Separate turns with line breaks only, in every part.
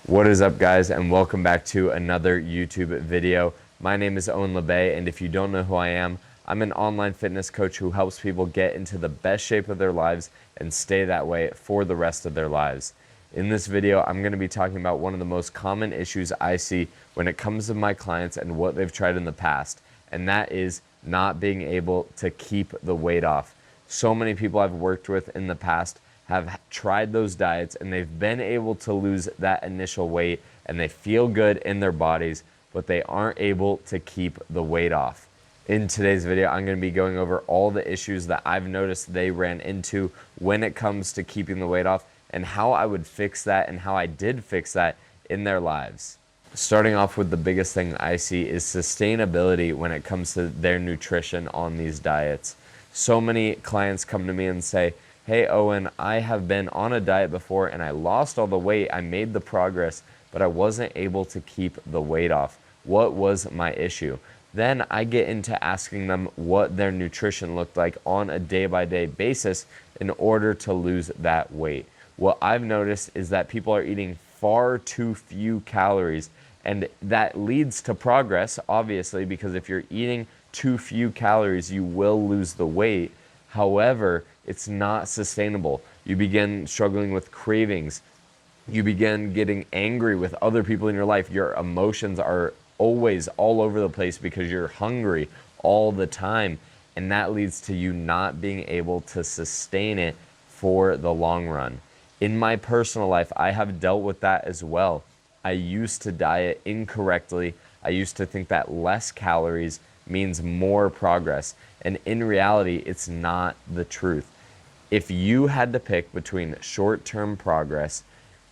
What is up, guys, and welcome back to another YouTube video. My name is Owen LeBay, and if you don't know who I am, I'm an online fitness coach who helps people get into the best shape of their lives and stay that way for the rest of their lives. In this video, I'm going to be talking about one of the most common issues I see when it comes to my clients and what they've tried in the past, and that is not being able to keep the weight off. So many people I've worked with in the past have tried those diets and they've been able to lose that initial weight and they feel good in their bodies, but they aren't able to keep the weight off. In today's video, I'm going to be going over all the issues that I've noticed they ran into when it comes to keeping the weight off and how I would fix that and how I did fix that in their lives. Starting off with the biggest thing I see is sustainability when it comes to their nutrition on these diets. So many clients come to me and say, "Hey Owen, I have been on a diet before and I lost all the weight, I made the progress, but I wasn't able to keep the weight off. What was my issue?" Then I get into asking them what their nutrition looked like on a day-by-day basis in order to lose that weight. What I've noticed is that people are eating far too few calories, and that leads to progress, obviously, because if you're eating too few calories, you will lose the weight. However, it's not sustainable. You begin struggling with cravings. You begin getting angry with other people in your life. Your emotions are always all over the place because you're hungry all the time. And that leads to you not being able to sustain it for the long run. In my personal life, I have dealt with that as well. I used to diet incorrectly. I used to think that less calories means more progress. And in reality, it's not the truth. If you had to pick between short-term progress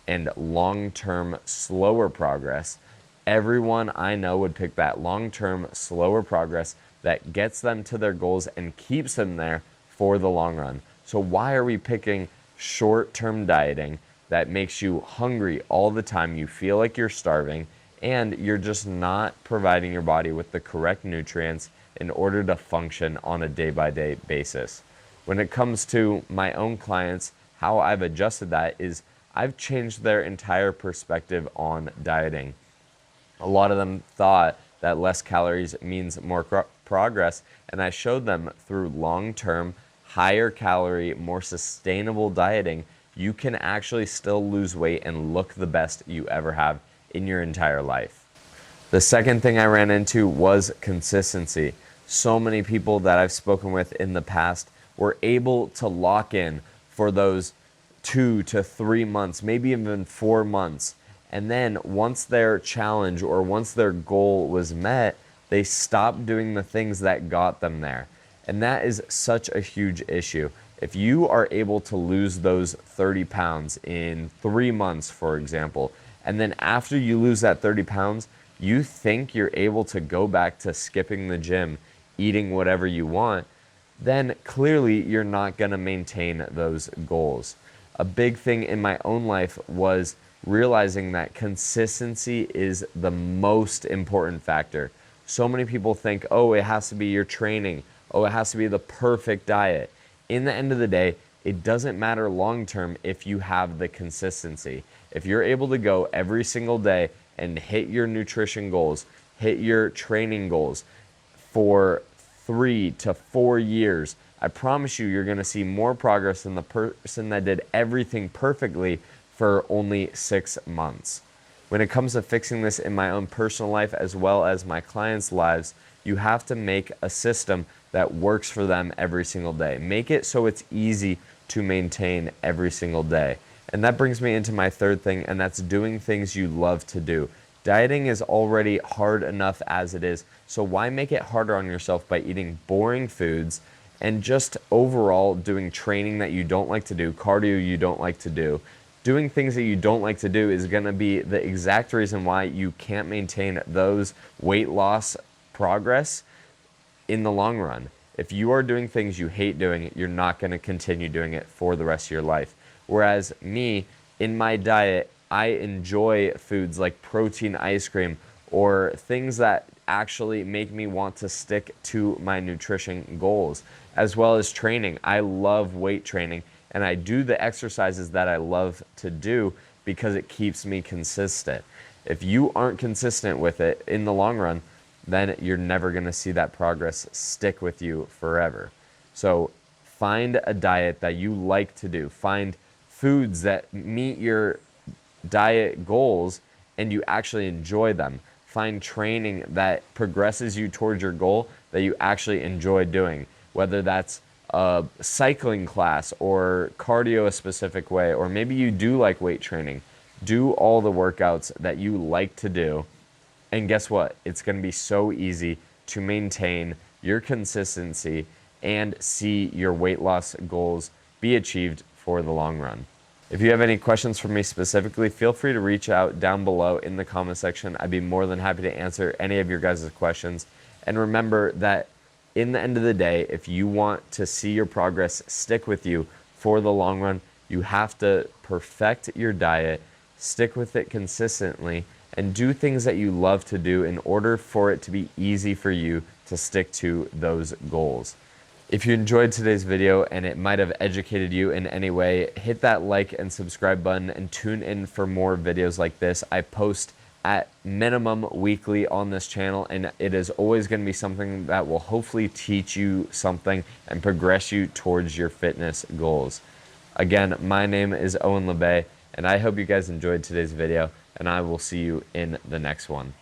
and long-term slower progress, everyone I know would pick that long-term slower progress that gets them to their goals and keeps them there for the long run. So why are we picking short-term dieting that makes you hungry all the time? You feel like you're starving and you're just not providing your body with the correct nutrients in order to function on a day-by-day basis. When it comes to my own clients, how I've adjusted that is I've changed their entire perspective on dieting. A lot of them thought that less calories means more progress, and I showed them through long-term, higher calorie, more sustainable dieting, you can actually still lose weight and look the best you ever have in your entire life. The second thing I ran into was consistency. So many people that I've spoken with in the past were able to lock in for those 2 to 3 months, maybe even 4 months. And then once their challenge or once their goal was met, they stopped doing the things that got them there. And that is such a huge issue. If you are able to lose those 30 pounds in 3 months, for example, and then after you lose that 30 pounds, you think you're able to go back to skipping the gym, eating whatever you want, then clearly you're not going to maintain those goals. A big thing in my own life was realizing that consistency is the most important factor. So many people think, oh, it has to be your training. Oh, it has to be the perfect diet. In the end of the day, it doesn't matter long term if you have the consistency. If you're able to go every single day and hit your nutrition goals, hit your training goals for 3 to 4 years, I promise you, you're going to see more progress than the person that did everything perfectly for only 6 months. When it comes to fixing this in my own personal life as well as my clients' lives, you have to make a system that works for them every single day. Make it so it's easy to maintain every single day. And that brings me into my third thing, and that's doing things you love to do. Dieting is already hard enough as it is, so why make it harder on yourself by eating boring foods and just overall doing training that you don't like to do, cardio you don't like to do. Doing things that you don't like to do is going to be the exact reason why you can't maintain those weight loss progress in the long run. If you are doing things you hate doing, you're not going to continue doing it for the rest of your life. Whereas me, in my diet, I enjoy foods like protein ice cream or things that actually make me want to stick to my nutrition goals, as well as training. I love weight training and I do the exercises that I love to do because it keeps me consistent. If you aren't consistent with it in the long run, then you're never going to see that progress stick with you forever. So find a diet that you like to do. Find foods that meet your diet goals and you actually enjoy them. Find training that progresses you towards your goal that you actually enjoy doing, whether that's a cycling class or cardio a specific way, or maybe you do like weight training. Do all the workouts that you like to do, and guess what? It's going to be so easy to maintain your consistency and see your weight loss goals be achieved for the long run. If you have any questions for me specifically, feel free to reach out down below in the comment section. I'd be more than happy to answer any of your guys' questions. And remember that in the end of the day, if you want to see your progress stick with you for the long run, you have to perfect your diet, stick with it consistently, and do things that you love to do in order for it to be easy for you to stick to those goals. If you enjoyed today's video and it might have educated you in any way, hit that like and subscribe button and tune in for more videos like this. I post at minimum weekly on this channel, and it is always going to be something that will hopefully teach you something and progress you towards your fitness goals. Again, my name is Owen LeBay, and I hope you guys enjoyed today's video, and I will see you in the next one.